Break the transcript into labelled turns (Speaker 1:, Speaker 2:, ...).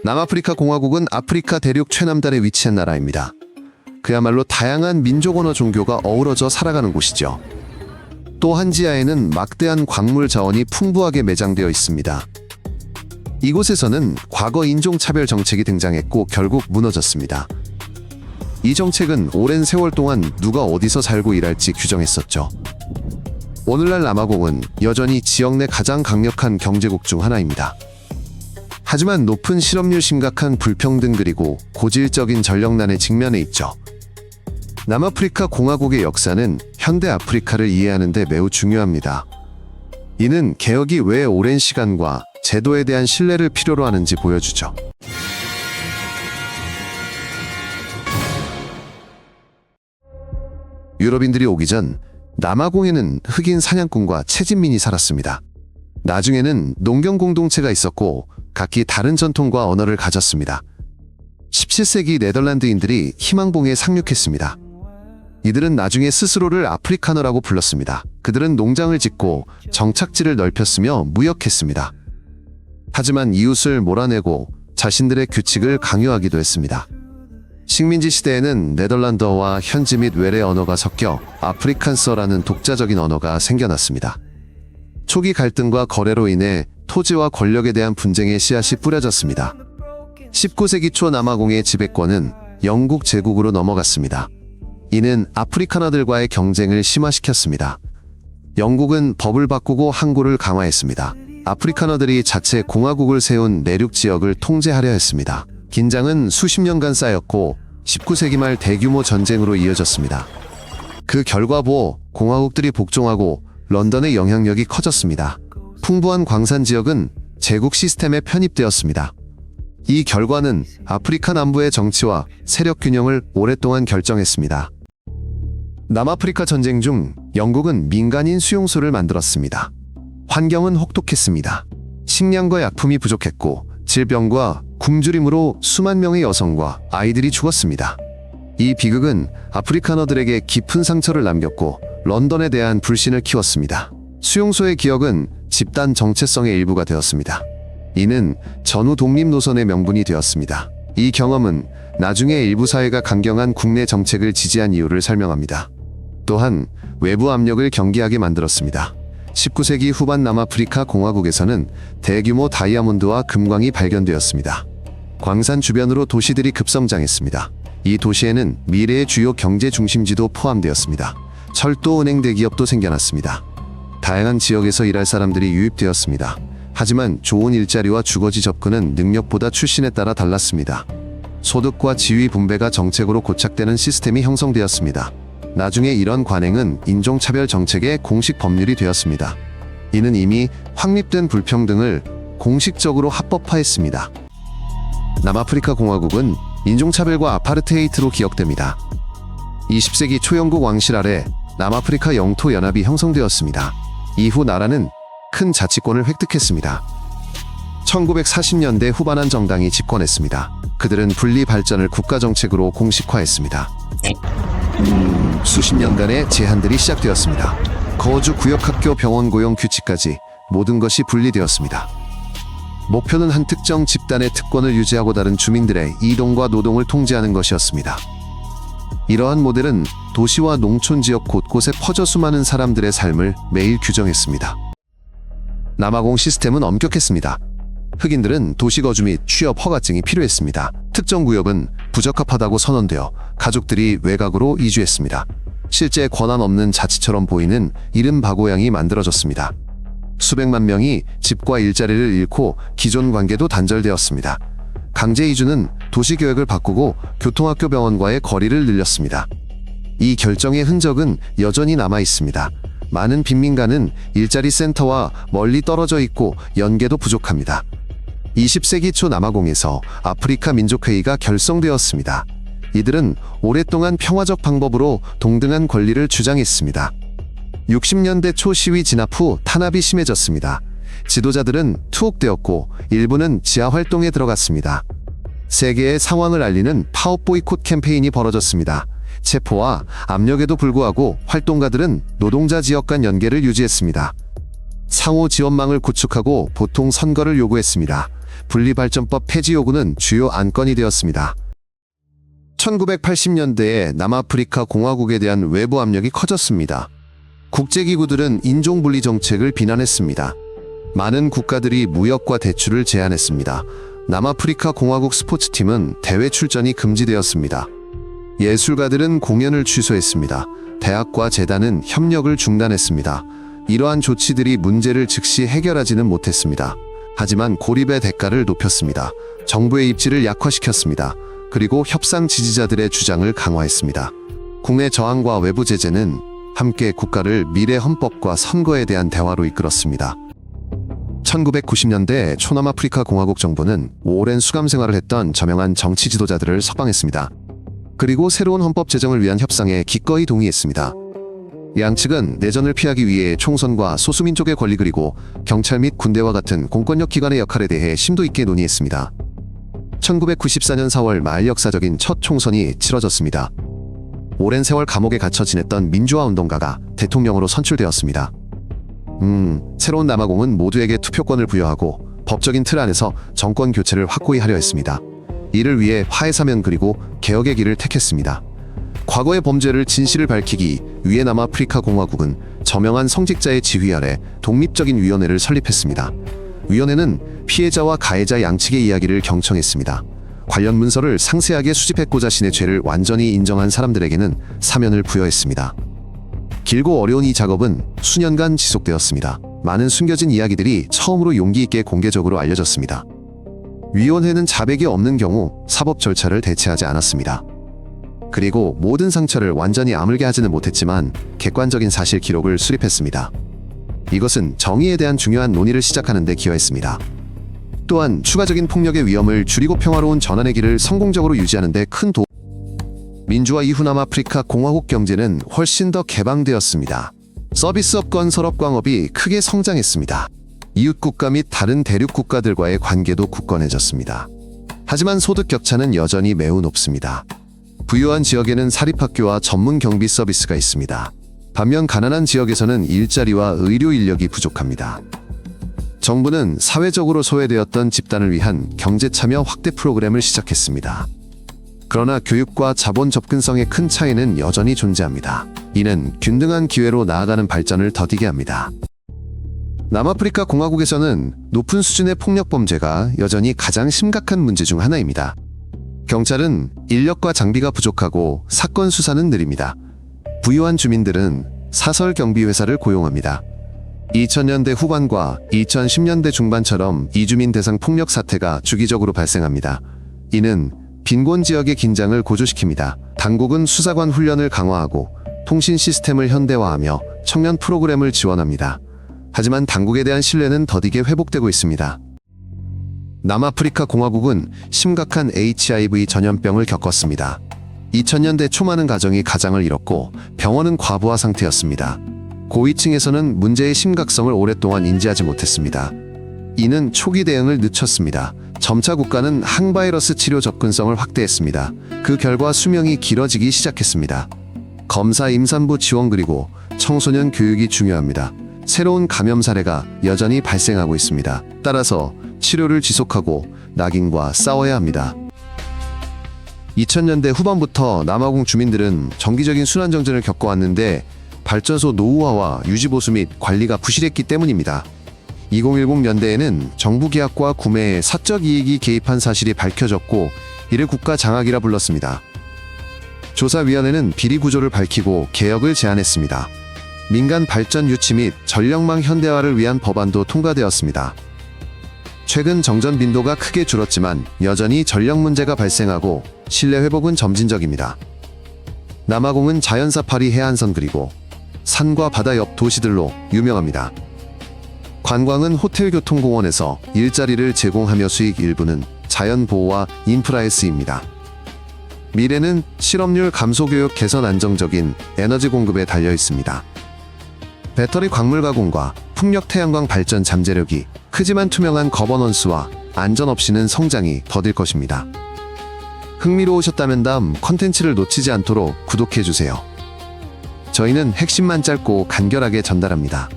Speaker 1: 남아프리카 공화국은 아프리카 대륙 최남단에 위치한 나라입니다. 그야말로 다양한 민족 언어 종교가 어우러져 살아가는 곳이죠. 또 한지하에는 막대한 광물 자원이 풍부하게 매장되어 있습니다. 이곳에서는 과거 인종차별 정책이 등장했고 결국 무너졌습니다. 이 정책은 오랜 세월 동안 누가 어디서 살고 일할지 규정했었죠. 오늘날 남아공은 여전히 지역 내 가장 강력한 경제국 중 하나입니다. 하지만 높은 실업률, 심각한 불평등 그리고 고질적인 전력난에 직면해 있죠. 남아프리카 공화국의 역사는 현대 아프리카를 이해하는 데 매우 중요합니다. 이는 개혁이 왜 오랜 시간과 제도에 대한 신뢰를 필요로 하는지 보여주죠. 유럽인들이 오기 전 남아공에는 흑인 사냥꾼과 채집민이 살았습니다. 나중에는 농경 공동체가 있었고 각기 다른 전통과 언어를 가졌습니다. 17세기 네덜란드인들이 희망봉에 상륙했습니다. 이들은 나중에 스스로를 아프리카너라고 불렀습니다. 그들은 농장을 짓고 정착지를 넓혔으며 무역했습니다. 하지만 이웃을 몰아내고 자신들의 규칙을 강요하기도 했습니다. 식민지 시대에는 네덜란드어와 현지 및 외래 언어가 섞여 아프리칸서라는 독자적인 언어가 생겨났습니다. 초기 갈등과 거래로 인해 토지와 권력에 대한 분쟁의 씨앗이 뿌려졌습니다. 19세기 초 남아공의 지배권은 영국 제국으로 넘어갔습니다. 이는 아프리카너들과의 경쟁을 심화시켰습니다. 영국은 법을 바꾸고 항구를 강화했습니다. 아프리카너들이 자체 공화국을 세운 내륙 지역을 통제하려 했습니다. 긴장은 수십 년간 쌓였고 19세기 말 대규모 전쟁으로 이어졌습니다. 그 결과보 공화국들이 복종하고 런던의 영향력이 커졌습니다. 풍부한 광산 지역은 제국 시스템에 편입되었습니다. 이 결과는 아프리카 남부의 정치와 세력 균형을 오랫동안 결정했습니다. 남아프리카 전쟁 중 영국은 민간인 수용소를 만들었습니다. 환경은 혹독했습니다. 식량과 약품이 부족했고 질병과 굶주림으로 수만 명의 여성과 아이들이 죽었습니다. 이 비극은 아프리카너들에게 깊은 상처를 남겼고 런던에 대한 불신을 키웠습니다. 수용소의 기억은 집단 정체성의 일부가 되었습니다. 이는 전후 독립 노선의 명분이 되었습니다. 이 경험은 나중에 일부 사회가 강경한 국내 정책을 지지한 이유를 설명합니다. 또한 외부 압력을 경계하게 만들었습니다. 19세기 후반 남아프리카 공화국에서는 대규모 다이아몬드와 금광이 발견되었습니다. 광산 주변으로 도시들이 급성장했습니다. 이 도시에는 미래의 주요 경제 중심지도 포함되었습니다. 철도, 은행, 대기업도 생겨났습니다. 다양한 지역에서 일할 사람들이 유입되었습니다. 하지만 좋은 일자리와 주거지 접근은 능력보다 출신에 따라 달랐습니다. 소득과 지위 분배가 정책으로 고착되는 시스템이 형성되었습니다. 나중에 이런 관행은 인종차별 정책의 공식 법률이 되었습니다. 이는 이미 확립된 불평등을 공식적으로 합법화했습니다. 남아프리카 공화국은 인종차별과 아파르테이트로 기억됩니다. 20세기 초 영국 왕실 아래 남아프리카 영토 연합이 형성되었습니다. 이후 나라는 큰 자치권을 획득했습니다. 1940년대 후반한 정당이 집권했습니다. 그들은 분리 발전을 국가정책으로 공식화했습니다. 수십 년간의 제한들이 시작되었습니다. 거주, 구역, 학교, 병원, 고용, 규칙까지 모든 것이 분리되었습니다. 목표는 한 특정 집단의 특권을 유지하고 다른 주민들의 이동과 노동을 통제하는 것이었습니다. 이러한 모델은 도시와 농촌 지역 곳곳에 퍼져 수많은 사람들의 삶을 매일 규정했습니다. 남아공 시스템은 엄격했습니다. 흑인들은 도시 거주 및 취업 허가증이 필요했습니다. 특정 구역은 부적합하다고 선언되어 가족들이 외곽으로 이주했습니다. 실제 권한 없는 자치처럼 보이는 이른바 고향이 만들어졌습니다. 수백만 명이 집과 일자리를 잃고 기존 관계도 단절되었습니다. 강제 이주는 도시 계획을 바꾸고 교통학교, 병원과의 거리를 늘렸습니다. 이 결정의 흔적은 여전히 남아 있습니다. 많은 빈민가는 일자리 센터와 멀리 떨어져 있고 연계도 부족합니다. 20세기 초 남아공에서 아프리카 민족회의가 결성되었습니다. 이들은 오랫동안 평화적 방법으로 동등한 권리를 주장했습니다. 60년대 초 시위 진압 후 탄압이 심해졌습니다. 지도자들은 투옥되었고 일부는 지하 활동에 들어갔습니다. 세계의 상황을 알리는 파업 보이콧 캠페인이 벌어졌습니다. 체포와 압력에도 불구하고 활동가들은 노동자 지역 간 연계를 유지했습니다. 상호 지원망을 구축하고 보통 선거를 요구했습니다. 분리발전법 폐지 요구는 주요 안건이 되었습니다. 1980년대에 남아프리카 공화국에 대한 외부 압력이 커졌습니다. 국제기구들은 인종분리 정책을 비난했습니다. 많은 국가들이 무역과 대출을 제한했습니다. 남아프리카 공화국 스포츠팀은 대회 출전이 금지되었습니다. 예술가들은 공연을 취소했습니다. 대학과 재단은 협력을 중단했습니다. 이러한 조치들이 문제를 즉시 해결하지는 못했습니다. 하지만 고립의 대가를 높였습니다. 정부의 입지를 약화시켰습니다. 그리고 협상 지지자들의 주장을 강화했습니다. 국내 저항과 외부 제재는 함께 국가를 미래 헌법과 선거에 대한 대화로 이끌었습니다. 1990년대 초남아프리카 공화국 정부는 오랜 수감 생활을 했던 저명한 정치 지도자들을 석방했습니다. 그리고 새로운 헌법 제정을 위한 협상에 기꺼이 동의했습니다. 양측은 내전을 피하기 위해 총선과 소수민족의 권리 그리고 경찰 및 군대와 같은 공권력 기관의 역할에 대해 심도 있게 논의했습니다. 1994년 4월 말 역사적인 첫 총선이 치러졌습니다. 오랜 세월 감옥에 갇혀 지냈던 민주화 운동가가 대통령으로 선출되었습니다. 새로운 남아공은 모두에게 투표권을 부여하고 법적인 틀 안에서 정권 교체를 확고히 하려 했습니다. 이를 위해 화해사면 그리고 개혁의 길을 택했습니다. 과거의 범죄를 진실을 밝히기 위해 남아프리카 공화국은 저명한 성직자의 지휘 아래 독립적인 위원회를 설립했습니다. 위원회는 피해자와 가해자 양측의 이야기를 경청했습니다. 관련 문서를 상세하게 수집했고 자신의 죄를 완전히 인정한 사람들에게는 사면을 부여했습니다. 길고 어려운 이 작업은 수년간 지속되었습니다. 많은 숨겨진 이야기들이 처음으로 용기 있게 공개적으로 알려졌습니다. 위원회는 자백이 없는 경우 사법 절차를 대체하지 않았습니다. 그리고 모든 상처를 완전히 아물게 하지는 못했지만 객관적인 사실 기록을 수립했습니다. 이것은 정의에 대한 중요한 논의를 시작하는 데 기여했습니다. 또한 추가적인 폭력의 위험을 줄이고 평화로운 전환의 길을 성공적으로 유지하는 데 큰 도움이 민주화 이후 남아프리카 공화국 경제는 훨씬 더 개방되었습니다. 서비스업 건설업광업이 크게 성장했습니다. 이웃국가 및 다른 대륙 국가들과의 관계도 굳건해졌습니다. 하지만 소득 격차는 여전히 매우 높습니다. 부유한 지역에는 사립학교와 전문 경비 서비스가 있습니다. 반면 가난한 지역에서는 일자리와 의료 인력이 부족합니다. 정부는 사회적으로 소외되었던 집단을 위한 경제 참여 확대 프로그램을 시작했습니다. 그러나 교육과 자본 접근성의 큰 차이는 여전히 존재합니다. 이는 균등한 기회로 나아가는 발전을 더디게 합니다. 남아프리카 공화국에서는 높은 수준의 폭력 범죄가 여전히 가장 심각한 문제 중 하나입니다. 경찰은 인력과 장비가 부족하고 사건 수사는 느립니다. 부유한 주민들은 사설 경비 회사를 고용합니다. 2000년대 후반과 2010년대 중반처럼 이주민 대상 폭력 사태가 주기적으로 발생합니다. 이는 빈곤 지역의 긴장을 고조시킵니다. 당국은 수사관 훈련을 강화하고 통신 시스템을 현대화하며 청년 프로그램을 지원합니다. 하지만 당국에 대한 신뢰는 더디게 회복되고 있습니다. 남아프리카 공화국은 심각한 HIV 전염병을 겪었습니다. 2000년대 초 많은 가정이 가장을 잃었고 병원은 과부하 상태였습니다. 고위층에서는 문제의 심각성을 오랫동안 인지하지 못했습니다. 이는 초기 대응을 늦췄습니다. 점차 국가는 항바이러스 치료 접근성을 확대했습니다. 그 결과 수명이 길어지기 시작했습니다. 검사 임산부 지원 그리고 청소년 교육이 중요합니다. 새로운 감염 사례가 여전히 발생하고 있습니다. 따라서 치료를 지속하고 낙인과 싸워야 합니다. 2000년대 후반부터 남아공 주민들은 정기적인 순환정전을 겪어왔는데 발전소 노후화와 유지보수 및 관리가 부실했기 때문입니다. 2010년대에는 정부 계약과 구매에 사적 이익이 개입한 사실이 밝혀졌고 이를 국가 장악이라 불렀습니다. 조사위원회는 비리 구조를 밝히고 개혁을 제안했습니다. 민간 발전 유치 및 전력망 현대화를 위한 법안도 통과되었습니다. 최근 정전 빈도가 크게 줄었지만 여전히 전력 문제가 발생하고 신뢰 회복은 점진적입니다. 남아공은 자연사파리 해안선 그리고 산과 바다 옆 도시들로 유명합니다. 관광은 호텔 교통공원에서 일자리를 제공하며 수익 일부는 자연보호와 인프라에 쓰입니다. 미래는 실업률 감소 교육 개선 안정적인 에너지 공급에 달려 있습니다. 배터리 광물 가공과 풍력 태양광 발전 잠재력이 크지만 투명한 거버넌스와 안전 없이는 성장이 더딜 것입니다. 흥미로우셨다면 다음 컨텐츠를 놓치지 않도록 구독해주세요. 저희는 핵심만 짧고 간결하게 전달합니다.